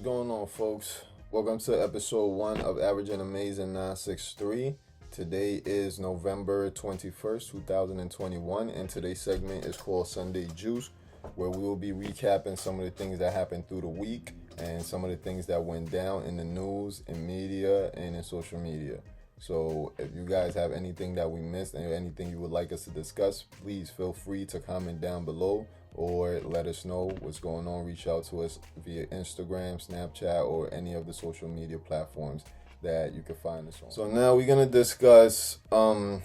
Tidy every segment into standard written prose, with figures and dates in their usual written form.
going on, folks? Welcome to episode 1 of Average and Amazing 963. Today is November 21st, 2021, and today's segment is called Sunday Juice, where we will be recapping some of the things that happened through the week and some of the things that went down in the news, in media, and in social media. So if you guys have anything that we missed and anything you would like us to discuss, please feel free to comment down below or let us know what's going on. Reach out to us via Instagram, Snapchat, or any of the social media platforms that you can find us on. So now we're gonna discuss the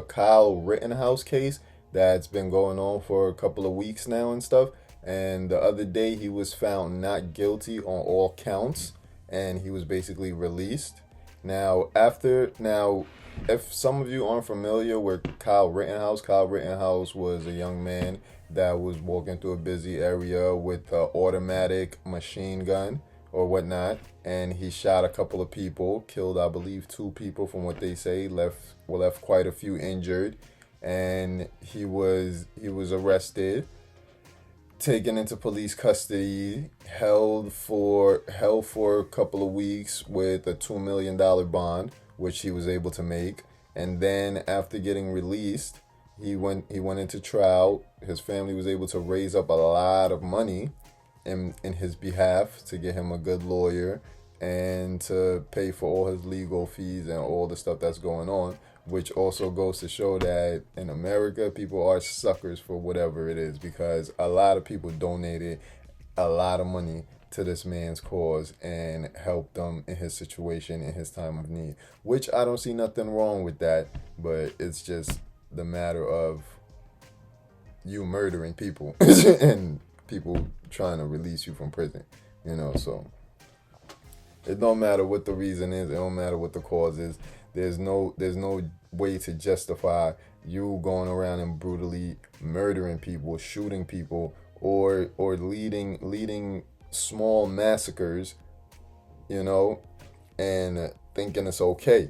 Kyle Rittenhouse case that's been going on for a couple of weeks now and stuff. And the other day he was found not guilty on all counts, and he was basically released. Now, if some of you aren't familiar with Kyle Rittenhouse was a young man that was walking through a busy area with an automatic machine gun or whatnot, and he shot a couple of people, killed, I believe, 2 people from what they say, left quite a few injured, and he was arrested, taken into police custody, held for a couple of weeks with a $2 million bond, which he was able to make. And then after getting released, he went into trial. His family was able to raise up a lot of money in his behalf to get him a good lawyer and to pay for all his legal fees and all the stuff that's going on, which also goes to show that in America, people are suckers for whatever it is, because a lot of people donated a lot of money to this man's cause and helped him in his situation, in his time of need, which I don't see nothing wrong with that, but it's just the matter of you murdering people and people trying to release you from prison, so it don't matter what the reason is, it don't matter what the cause is. There's no way to justify you going around and brutally murdering people, shooting people, or leading small massacres, and thinking it's okay.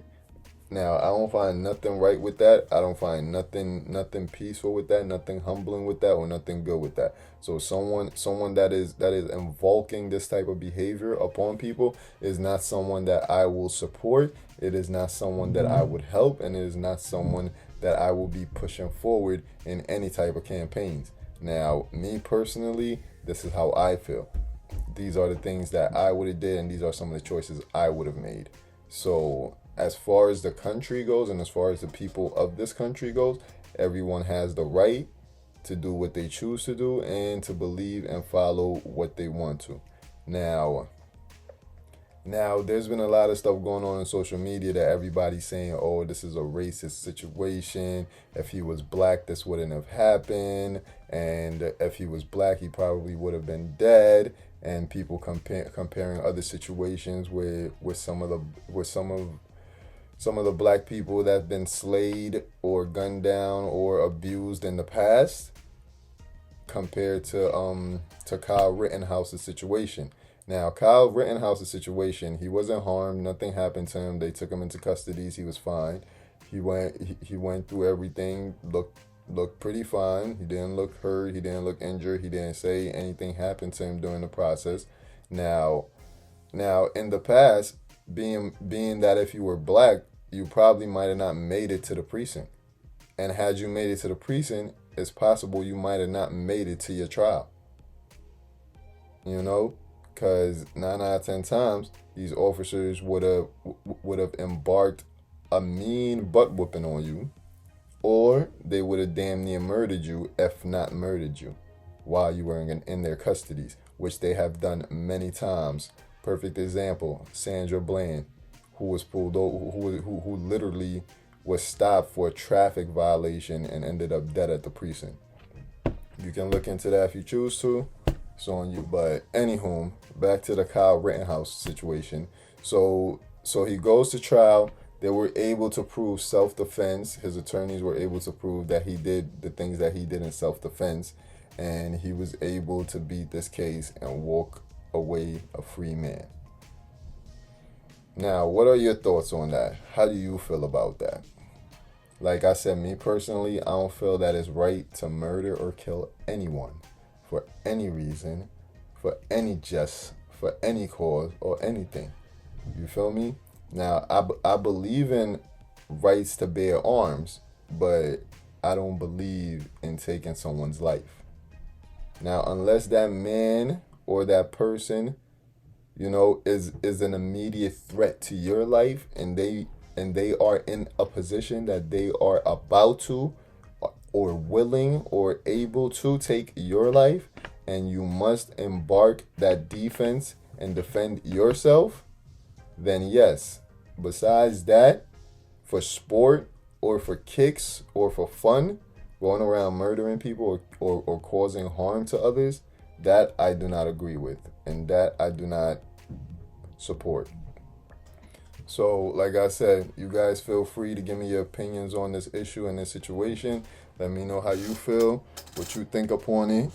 Now, I don't find nothing right with that. I don't find nothing peaceful with that, nothing humbling with that, or nothing good with that. So someone that is invoking this type of behavior upon people is not someone that I will support. It is not someone that I would help, and it is not someone that I will be pushing forward in any type of campaigns. Now, me personally, this is how I feel. These are the things that I would have did, and these are some of the choices I would have made. So as far as the country goes, and as far as the people of this country goes, everyone has the right to do what they choose to do and to believe and follow what they want to. Now, there's been a lot of stuff going on in social media that everybody's saying, oh, this is a racist situation. If he was black, this wouldn't have happened. And if he was black, he probably would have been dead. And people comparing other situations with some of the black people that have been slayed or gunned down or abused in the past compared to Kyle Rittenhouse's situation. Now, Kyle Rittenhouse's situation, he wasn't harmed. Nothing happened to him. They took him into custody. He was fine. He went through everything, looked pretty fine. He didn't look hurt. He didn't look injured. He didn't say anything happened to him during the process. Now, in the past, being that if you were black, you probably might have not made it to the precinct. And had you made it to the precinct, it's possible you might have not made it to your trial. Because 9 out of 10 times, these officers would have embarked a mean butt whooping on you, or they would have damn near murdered you, if not murdered you, while you were in their custodies, which they have done many times. Perfect example, Sandra Bland, who was pulled over, who literally was stopped for a traffic violation and ended up dead at the precinct. You can look into that if you choose to. It's on you. But anywho, back to the Kyle Rittenhouse situation. So he goes to trial. They were able to prove self-defense. His attorneys were able to prove that he did the things that he did in self-defense. And he was able to beat this case and walk away a free man. Now, what are your thoughts on that? How do you feel about that? Like I said, me personally, I don't feel that it's right to murder or kill anyone for any reason, for any jest, for any cause or anything. You feel me? Now, I believe in rights to bear arms, but I don't believe in taking someone's life. Now, unless that man or that person, is an immediate threat to your life, and they are in a position that they are about to or willing or able to take your life, and you must embark that defense and defend yourself, then yes. Besides that, for sport or for kicks or for fun, going around murdering people or causing harm to others, that I do not agree with, and that I do not support. So, like I said, you guys feel free to give me your opinions on this issue and this situation. Let me know how you feel, what you think upon it.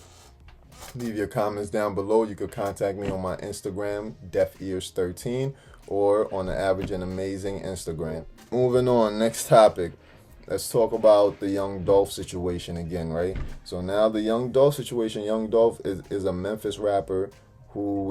Leave your comments down below. You could contact me on my Instagram, DeafEars13, or on the Average and Amazing Instagram. Moving on, next topic. Let's talk about the Young Dolph situation again, right? So now the Young Dolph situation. Young Dolph is a Memphis rapper who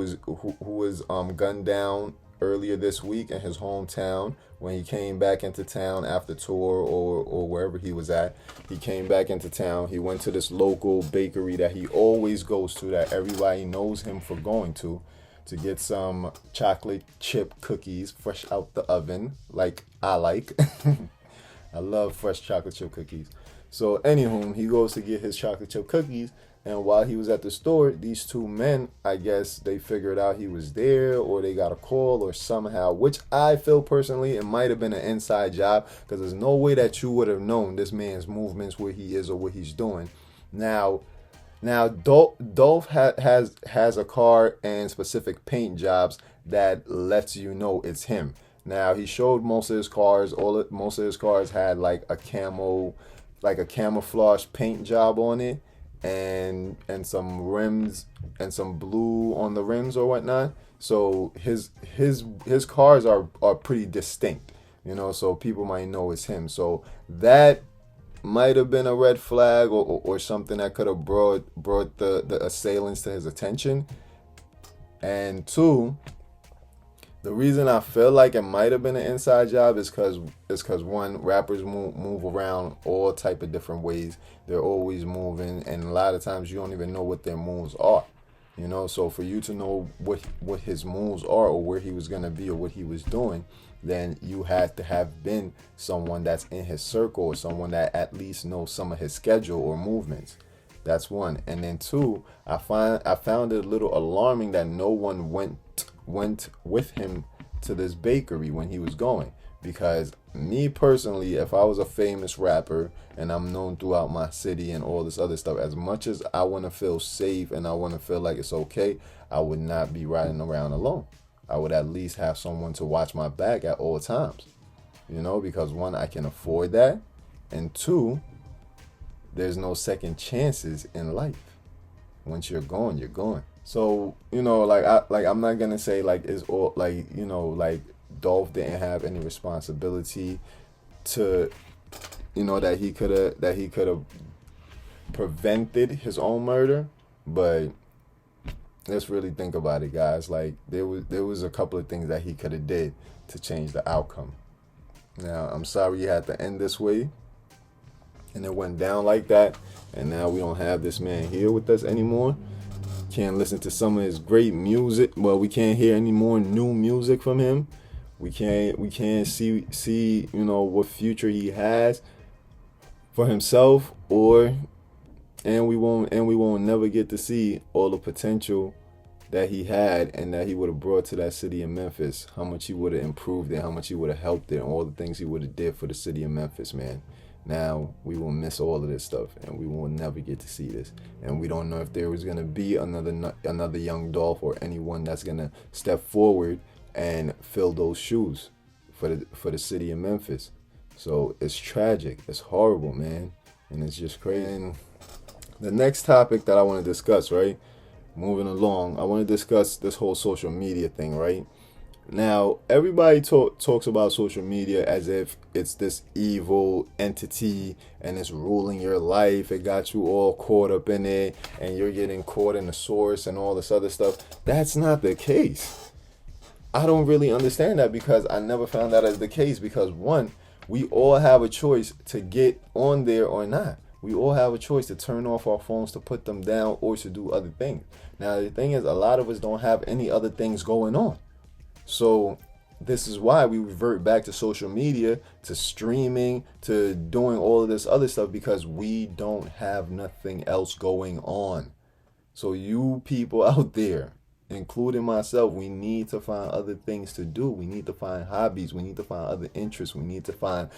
was gunned down earlier this week in his hometown when he came back into town after tour or wherever he was at. He came back into town. He went to this local bakery that he always goes to, that everybody knows him for going to get some chocolate chip cookies fresh out the oven, like I like. I love fresh chocolate chip cookies. So anywho, he goes to get his chocolate chip cookies, and while he was at the store, these two men, I guess they figured out he was there, or they got a call or somehow, which I feel personally it might have been an inside job, because there's no way that you would have known this man's movements, where he is or what he's doing. Now Dolph has a car and specific paint jobs that lets you know it's him. Now, he showed most of his cars. Most of his cars had like a camouflage paint job on it, and some rims and some blue on the rims or whatnot. So his cars are pretty distinct, so people might know it's him. So that might have been a red flag or something that could have brought the assailants to his attention. And two, the reason I feel like it might have been an inside job is because one, rappers move around all type of different ways. They're always moving, and a lot of times you don't even know what their moves are. So for you to know what his moves are, or where he was gonna be, or what he was doing, then you had to have been someone that's in his circle, or someone that at least knows some of his schedule or movements. That's one. And then two, I found it a little alarming that no one went with him to this bakery when he was going. Because me personally, if I was a famous rapper and I'm known throughout my city and all this other stuff, as much as I want to feel safe and I want to feel like it's okay, I would not be riding around alone. I would at least have someone to watch my back at all times. Because one, I can afford that, and two, there's no second chances in life. Once you're gone, you're gone. So, I'm not gonna say like it's all like Dolph didn't have any responsibility to, that he could have prevented his own murder, but let's really think about it, guys. Like there was a couple of things that he could have did to change the outcome. Now, I'm sorry you had to end this way, and it went down like that, and now we don't have this man here with us anymore. Can't listen to some of his great music. Well, we can't hear any more new music from him. We can't see what future he has for himself, and we won't never get to see all the potential that he had and that he would have brought to that city of Memphis. How much he would have improved it, how much he would have helped it, and all the things he would have did for the city of Memphis, man. Now we will miss all of this stuff, and we will never get to see this. And we don't know if there was gonna be another Young Dolph, or anyone that's gonna step forward and fill those shoes for the city of Memphis. So it's tragic, it's horrible, man, and it's just crazy. And the next topic that I want to discuss, right? Moving along, I want to discuss this whole social media thing, right? Now, everybody talks about social media as if it's this evil entity and it's ruling your life. It got you all caught up in it and you're getting caught in the source and all this other stuff. That's not the case. I don't really understand that because I never found that as the case. Because one, we all have a choice to get on there or not. We all have a choice to turn off our phones, to put them down, or to do other things. Now, the thing is, a lot of us don't have any other things going on. So this is why we revert back to social media, to streaming, to doing all of this other stuff, because we don't have nothing else going on. So you people out there, including myself, we need to find other things to do. We need to find hobbies. We need to find other interests. We need to find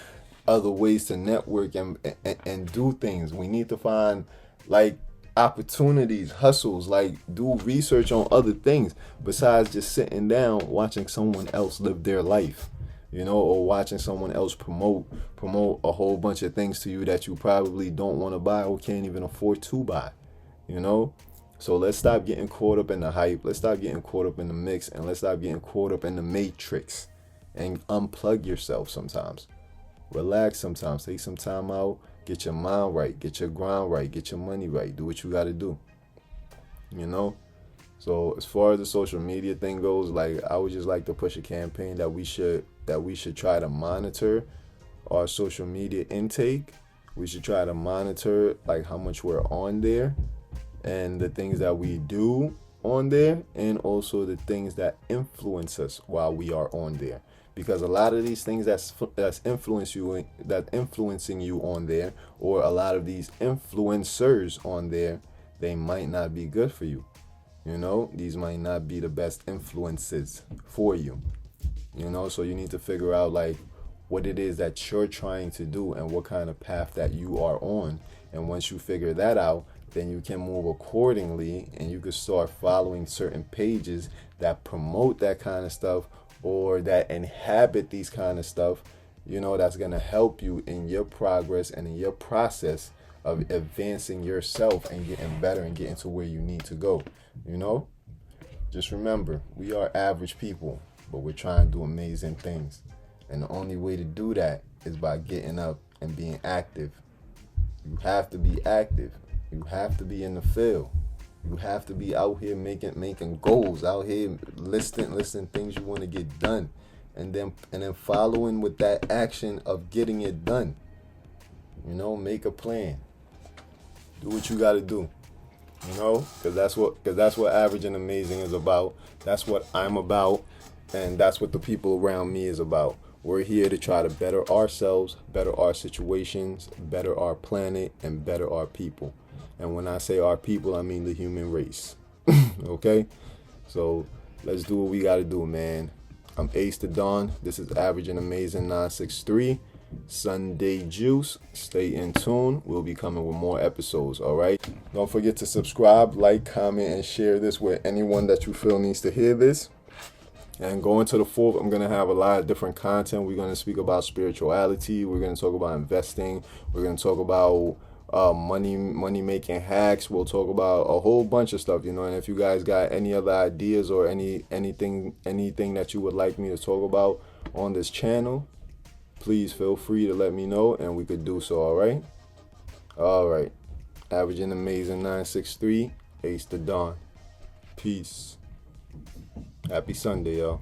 other ways to network and do things. We need to find like opportunities, hustles, like do research on other things besides just sitting down watching someone else live their life, or watching someone else promote a whole bunch of things to you that you probably don't want to buy or can't even afford to buy, So let's stop getting caught up in the hype. Let's stop getting caught up in the mix, and let's stop getting caught up in the matrix, and unplug yourself sometimes. Relax sometimes. Take some time out. Get your mind right. Get your grind right. Get your money right. Do what you got to do. So as far as the social media thing goes, like I would just like to push a campaign that we should try to monitor our social media intake. We should try to monitor like how much we're on there and the things that we do on there, and also the things that influence us while we are on there. Because a lot of these things that's influencing you on there, or a lot of these influencers on there, they might not be good for you. These might not be the best influences for you. So you need to figure out like what it is that you're trying to do and what kind of path that you are on. And once you figure that out, then you can move accordingly, and you can start following certain pages that promote that kind of stuff, or that inhabit these kind of stuff, that's going to help you in your progress and in your process of advancing yourself and getting better and getting to where you need to go. Just remember, we are average people, but we're trying to do amazing things. And the only way to do that is by getting up and being active. You have to be active. You have to be in the field. You have to be out here making goals, out here listing things you want to get done, and then following with that action of getting it done. Make a plan. Do what you got to do. Because that's what Average and Amazing is about. That's what I'm about, and that's what the people around me is about. We're here to try to better ourselves, better our situations, better our planet, and better our people. And when I say our people, I mean the human race. Okay? So let's do what we got to do, man. I'm Ace the Dawn. This is Average and Amazing 963. Sunday Juice. Stay in tune. We'll be coming with more episodes, all right? Don't forget to subscribe, like, comment, and share this with anyone that you feel needs to hear this. And going to the 4th, I'm going to have a lot of different content. We're going to speak about spirituality. We're going to talk about investing. We're going to talk about money making hacks. We'll talk about a whole bunch of stuff, and if you guys got any other ideas or anything that you would like me to talk about on this channel, please feel free to let me know and we could do so. All right. Average and Amazing 963, Ace the Dawn. Peace. Happy Sunday, y'all.